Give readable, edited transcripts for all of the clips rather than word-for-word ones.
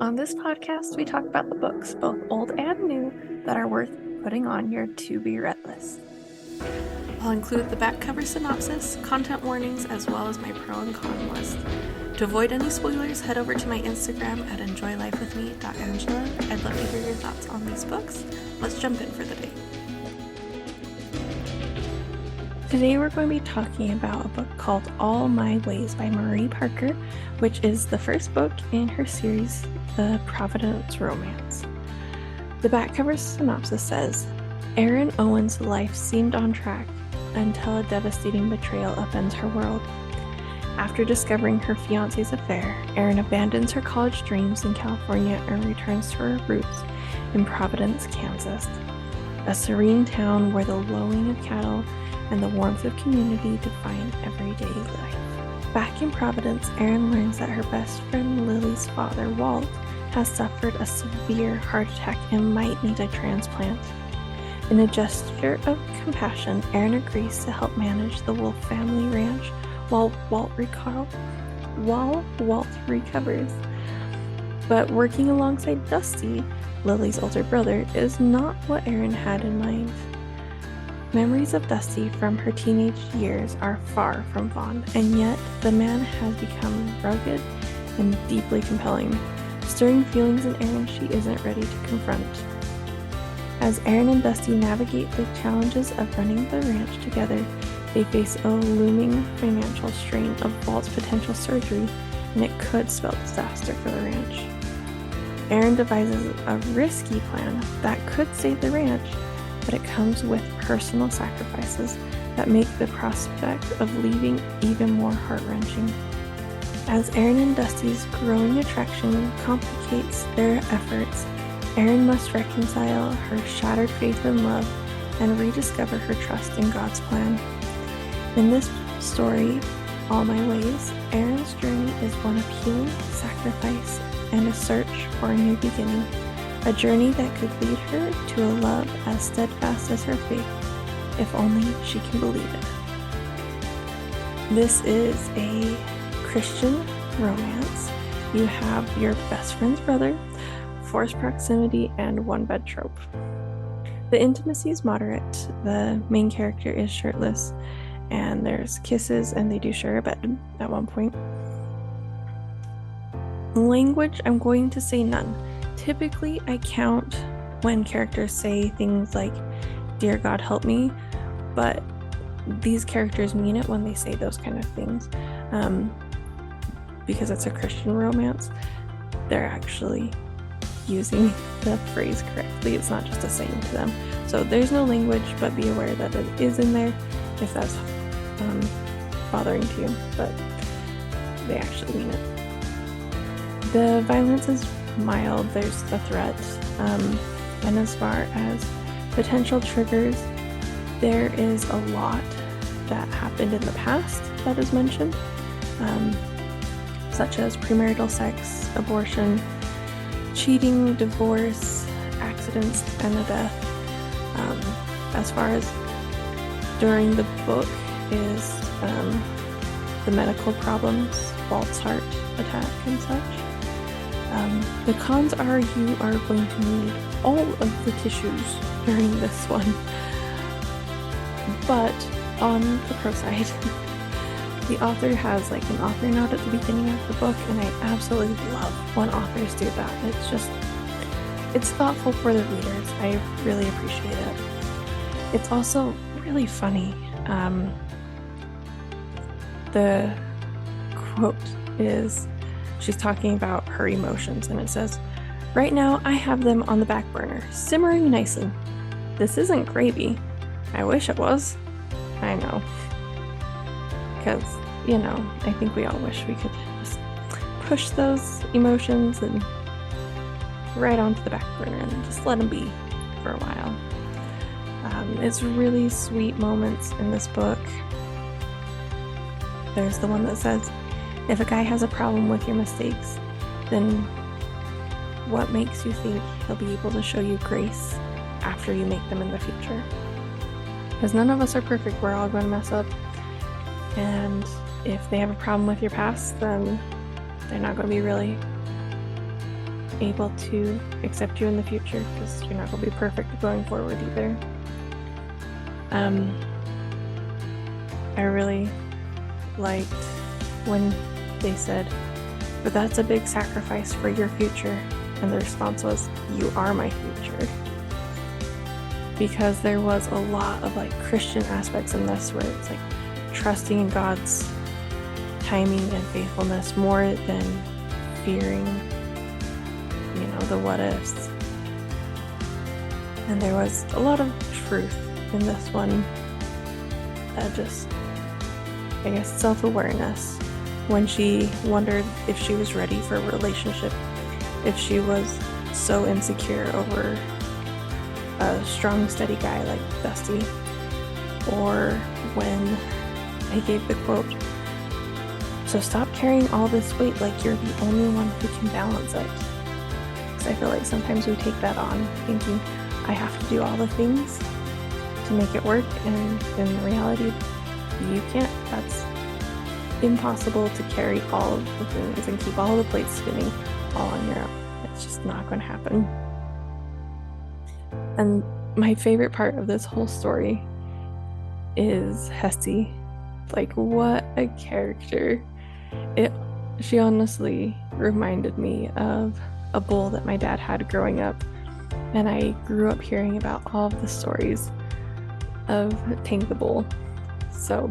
On this podcast, we talk about the books, both old and new, that are worth putting on your to-be-read list. I'll include the back cover synopsis, content warnings, as well as my pro and con list. To avoid any spoilers, head over to my Instagram at enjoylifewithme.angela. I'd love to hear your thoughts on these books. Let's jump in for the day. Today we're going to be talking about a book called All My Ways by Marie Parker, which is the first book in her series, The Providence Romance. The back cover synopsis says, Erin Owen's life seemed on track until a devastating betrayal upends her world. After discovering her fiancé's affair, Erin abandons her college dreams in California and returns to her roots in Providence, Kansas, a serene town where the lowing of cattle and the warmth of community define everyday life. Back in Providence, Erin learns that her best friend Lily's father, Walt, has suffered a severe heart attack and might need a transplant. In a gesture of compassion, Erin agrees to help manage the Wolf family ranch while Walt recovers. But working alongside Dusty, Lily's older brother, is not what Erin had in mind. Memories of Dusty from her teenage years are far from fond, and yet the man has become rugged and deeply compelling, stirring feelings in Erin she isn't ready to confront. As Erin and Dusty navigate the challenges of running the ranch together, they face a looming financial strain of Walt's potential surgery, and it could spell disaster for the ranch. Erin devises a risky plan that could save the ranch, but it comes with personal sacrifices that make the prospect of leaving even more heart-wrenching. As Erin and Dusty's growing attraction complicates their efforts, Erin must reconcile her shattered faith in love and rediscover her trust in God's plan. In this story, All My Ways, Erin's journey is one of healing, sacrifice, and a search for a new beginning. A journey that could lead her to a love as steadfast as her faith, if only she can believe it. This is a Christian romance. You have your best friend's brother, forced proximity, and one-bed trope. The intimacy is moderate. The main character is shirtless, and there's kisses, and they do share a bed at one point. Language, I'm going to say none. Typically, I count when characters say things like, "Dear God, help me," but these characters mean it when they say those kind of things. Because it's a Christian romance, they're actually using the phrase correctly. It's not just a saying to them. So there's no language, but be aware that it is in there if that's bothering to you, but they actually mean it. The violence is mild, there's a threat, and as far as potential triggers, there is a lot that happened in the past that is mentioned, such as premarital sex, abortion, cheating, divorce, accidents, and a death. As far as during the book is the medical problems, Walt's heart attack and such. The cons are you are going to need all of the tissues during this one. But on the pro side, the author has like an author note at the beginning of the book, and I absolutely love when authors do that. It's thoughtful for the readers. I really appreciate it. It's also really funny. The quote is, she's talking about her emotions, and it says, "Right now I have them on the back burner, simmering nicely. This isn't gravy. I wish it was." I know. Because, I think we all wish we could just push those emotions and right onto the back burner and just let them be for a while. It's really sweet moments in this book. There's the one that says, "If a guy has a problem with your mistakes, then what makes you think he'll be able to show you grace after you make them in the future?" Because none of us are perfect, we're all going to mess up. And if they have a problem with your past, then they're not going to be really able to accept you in the future, because you're not going to be perfect going forward either. I really liked when they said, but that's a big sacrifice for your future. And the response was, you are my future. Because there was a lot of like Christian aspects in this where it's like trusting in God's timing and faithfulness more than fearing, the what ifs. And there was a lot of truth in this one that just, I guess, self-awareness when she wondered if she was ready for a relationship, if she was so insecure over a strong, steady guy like Dusty, or when I gave the quote, so stop carrying all this weight like you're the only one who can balance it. Because I feel like sometimes we take that on thinking, I have to do all the things to make it work, and in reality, you can't. That's impossible to carry all of the things and keep all the plates spinning all on your own. It's just not going to happen. And my favorite part of this whole story is Hessie. Like, what a character. She honestly reminded me of a bull that my dad had growing up. And I grew up hearing about all of the stories of Tank the Bull. So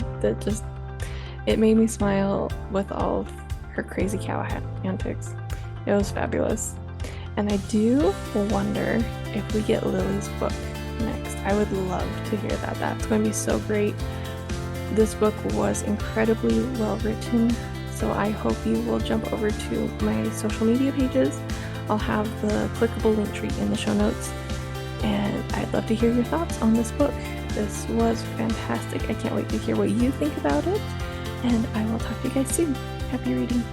it made me smile with all of her crazy cow antics. It was fabulous. And I do wonder if we get Lily's book next. I would love to hear that. That's going to be so great. This book was incredibly well written, so I hope you will jump over to my social media pages. I'll have the clickable link tree in the show notes, and I'd love to hear your thoughts on this book. This was fantastic. I can't wait to hear what you think about it, and I will talk to you guys soon. Happy reading.